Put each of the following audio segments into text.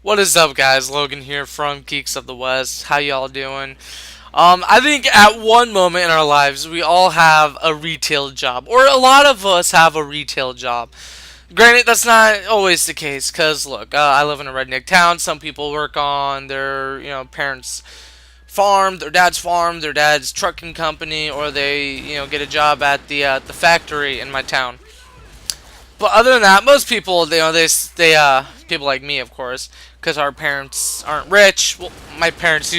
What is up, guys? Logan here from Geeks of the West. How y'all doing? I think at one moment in our lives, we all have a retail job, or a lot of us have a retail job. Granted, that's not always the case, because look, I live in a redneck town. Some people work on their, parents' farm, their dad's trucking company, or they, get a job at the factory in my town. But other than that, most people, people like me, of course, because our parents aren't rich. Well, my parents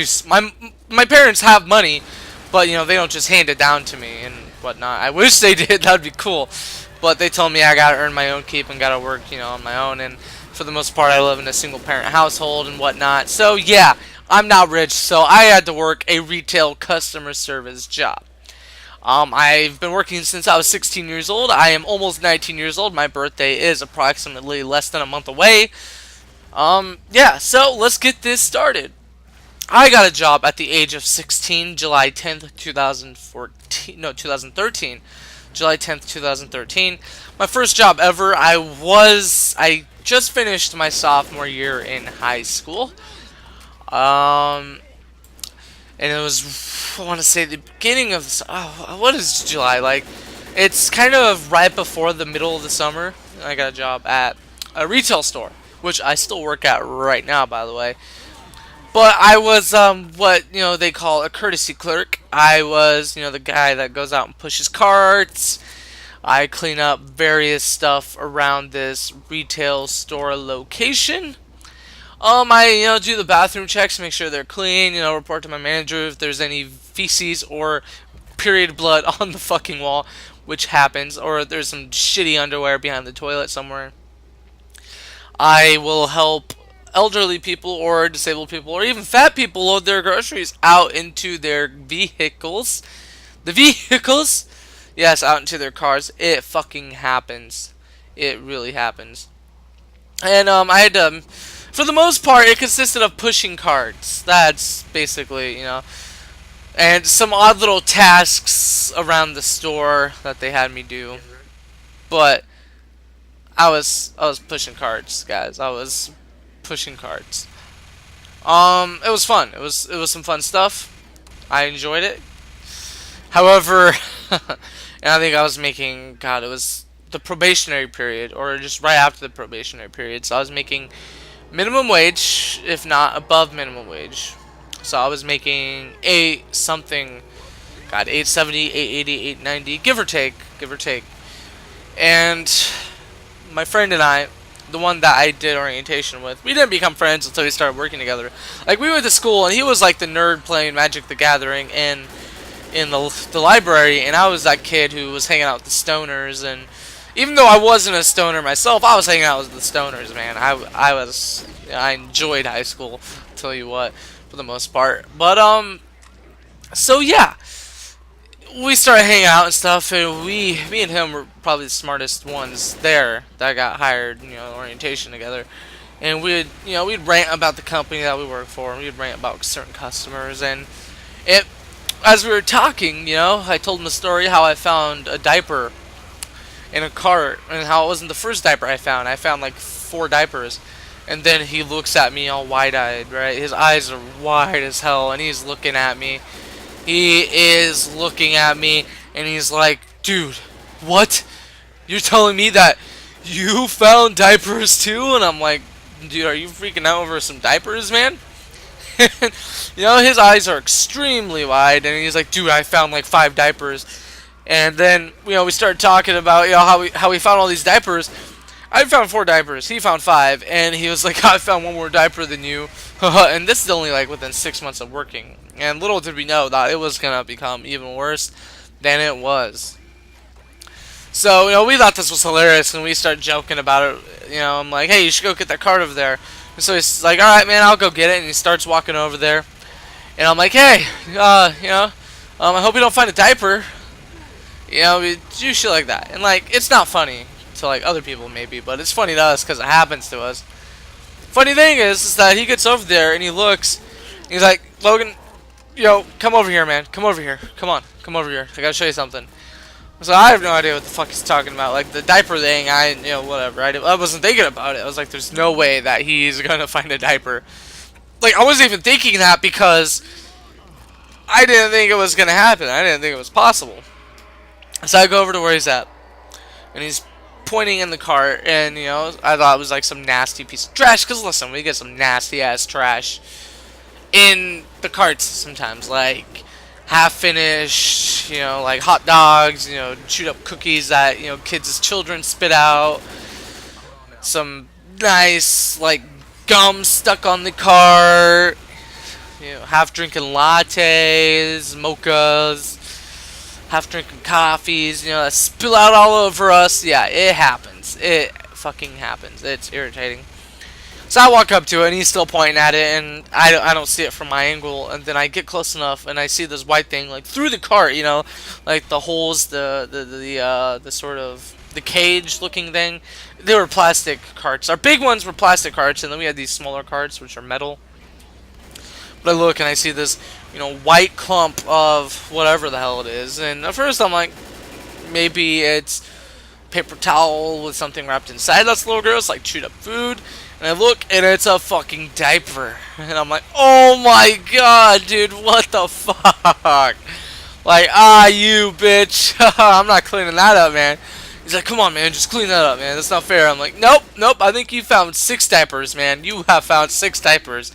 have money, but they don't just hand it down to me and whatnot. I wish they did. That'd be cool. But they told me I gotta earn my own keep and gotta work, on my own. And for the most part, I live in a single parent household and whatnot. So yeah, I'm not rich, so I had to work a retail customer service job. I've been working since I was 16 years old. I am almost 19 years old. My birthday is approximately less than a month away. Yeah, so let's get this started. I got a job at the age of 16, July 10th, 2014. No, 2013. July 10th, 2013. My first job ever. I just finished my sophomore year in high school. Um, and it was, I want to say, the beginning of what is July like? It's kind of right before the middle of the summer. I got a job at a retail store, which I still work at right now, by the way. But I was what they call a courtesy clerk. I was the guy that goes out and pushes carts. I clean up various stuff around this retail store location. I do the bathroom checks, make sure they're clean. Report to my manager if there's any feces or period blood on the fucking wall, which happens, or if there's some shitty underwear behind the toilet somewhere. I will help elderly people or disabled people or even fat people load their groceries out into their vehicles. The vehicles, yes, out into their cars. It fucking happens. It really happens. And I had to, for the most part, it consisted of pushing carts. That's basically, and some odd little tasks around the store that they had me do. But I was pushing carts, guys. I was pushing carts. It was fun. It was some fun stuff. I enjoyed it. However, and I think I was making, God, it was the probationary period, or just right after the probationary period. So I was making minimum wage, if not above minimum wage. So I was making eight something, God, 870, 880, 890, give or take. And my friend and I, the one that I did orientation with, we didn't become friends until we started working together. Like, we went to school, and he was like the nerd playing Magic the Gathering in the library, and I was that kid who was hanging out with the stoners. And even though I wasn't a stoner myself, I was hanging out with the stoners, man. I enjoyed high school, I'll tell you what, for the most part. But so yeah, we started hanging out and stuff, and me and him were probably the smartest ones there that got hired, orientation together. And we'd rant about the company that we work for, and we'd rant about certain customers. And it, as we were talking, I told him the story how I found a diaper in a cart, and how it wasn't the first diaper I found. I found like 4 diapers. And then he looks at me all wide-eyed, right? His eyes are wide as hell, and he's looking at me. He is looking at me, and he's like, dude, what? You're telling me that you found diapers too? And I'm like, dude, are you freaking out over some diapers, man? His eyes are extremely wide, and he's like, dude, I found like 5 diapers. And then, we started talking about, how we found all these diapers. I found 4 diapers. He found 5, and he was like, I found one more diaper than you. And this is only like within 6 months of working. And little did we know that it was gonna become even worse than it was. So, we thought this was hilarious, and we started joking about it. I'm like, hey, you should go get that cart over there. And so he's like, all right, man, I'll go get it. And he starts walking over there. And I'm like, hey, I hope you don't find a diaper. We do shit like that. And, like, it's not funny to, like, other people, maybe, but it's funny to us because it happens to us. Funny thing is that he gets over there and he looks. And he's like, Logan, come over here, man. Come over here. Come on. Come over here. I gotta show you something. So I have no idea what the fuck he's talking about. Like the diaper thing, whatever. I wasn't thinking about it. I was like, there's no way that he's gonna find a diaper. Like I wasn't even thinking that because I didn't think it was gonna happen. I didn't think it was possible. So I go over to where he's at, and he's pointing in the cart, and I thought it was like some nasty piece of trash. Cause listen, we get some nasty ass trash in the carts sometimes, like half finished, like hot dogs, chewed up cookies that kids as children spit out, some nice like gum stuck on the cart, half drinking lattes, mochas, half drinking coffees, that spill out all over us. Yeah, it happens. It fucking happens. It's irritating. So I walk up to it, and he's still pointing at it, and I don't see it from my angle. And then I get close enough, and I see this white thing like through the cart, like the holes, the sort of the cage-looking thing. They were plastic carts. Our big ones were plastic carts, and then we had these smaller carts, which are metal. But I look, and I see this, white clump of whatever the hell it is. And at first, I'm like, maybe it's paper towel with something wrapped inside. That's a little gross, like chewed up food. And I look, and it's a fucking diaper. And I'm like, oh my god, dude, what the fuck? Like, you bitch. I'm not cleaning that up, man. He's like, come on, man, just clean that up, man. That's not fair. I'm like, nope, I think you found 6 diapers, man. You have found 6 diapers.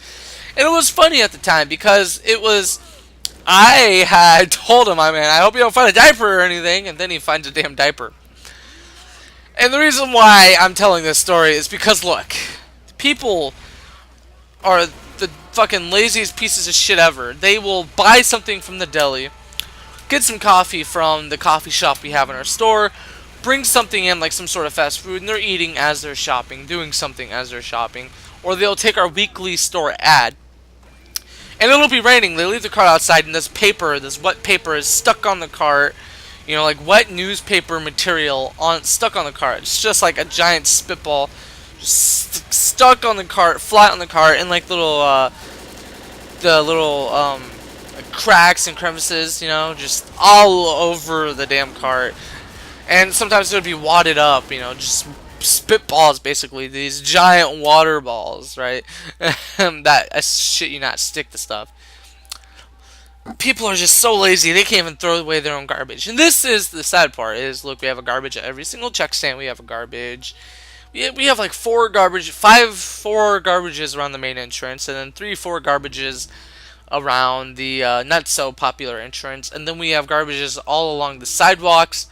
And it was funny at the time because I had told him, I hope you don't find a diaper or anything. And then he finds a damn diaper. And the reason why I'm telling this story is because, look, people are the fucking laziest pieces of shit ever. They will buy something from the deli, get some coffee from the coffee shop we have in our store, bring something in like some sort of fast food, and they're eating as they're shopping, doing something as they're shopping. Or they'll take our weekly store ad, and it'll be raining. They leave the cart outside, and this wet paper is stuck on the cart. Like wet newspaper material stuck on the cart. It's just like a giant spitball, just stuck on the cart, flat on the cart, and like the little like cracks and crevices, just all over the damn cart. And sometimes it would be wadded up, just spitballs, basically these giant water balls, right? That I shit you not stick to stuff. People are just so lazy, they can't even throw away their own garbage. And this is the sad part, is look, we have a garbage at every single check stand. We have a garbage. We have like 4 garbages around the main entrance, and then 4 garbages around the not so popular entrance. And then we have garbages all along the sidewalks.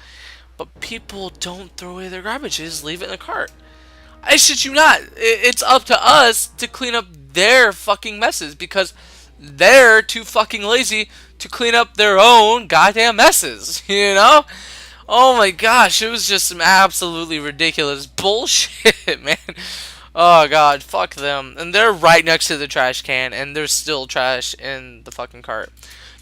But people don't throw away their garbage, they just leave it in the cart. I shit you not. It's up to us to clean up their fucking messes because they're too fucking lazy to clean up their own goddamn messes, Oh my gosh, it was just some absolutely ridiculous bullshit, man. Oh god, fuck them. And they're right next to the trash can, and there's still trash in the fucking cart.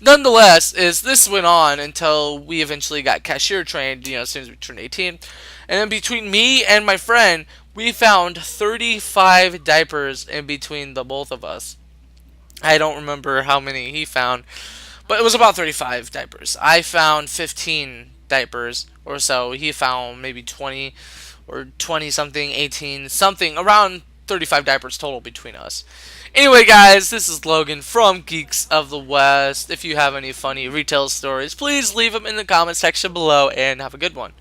Nonetheless, this went on until we eventually got cashier trained, as soon as we turned 18. And then between me and my friend, we found 35 diapers in between the both of us. I don't remember how many he found, but it was about 35 diapers. I found 15 diapers or so. He found maybe 20 or 20 something, 18 something, around 35 diapers total between us. Anyway, guys, this is Logan from Geeks of the West. If you have any funny retail stories, please leave them in the comment section below, and have a good one.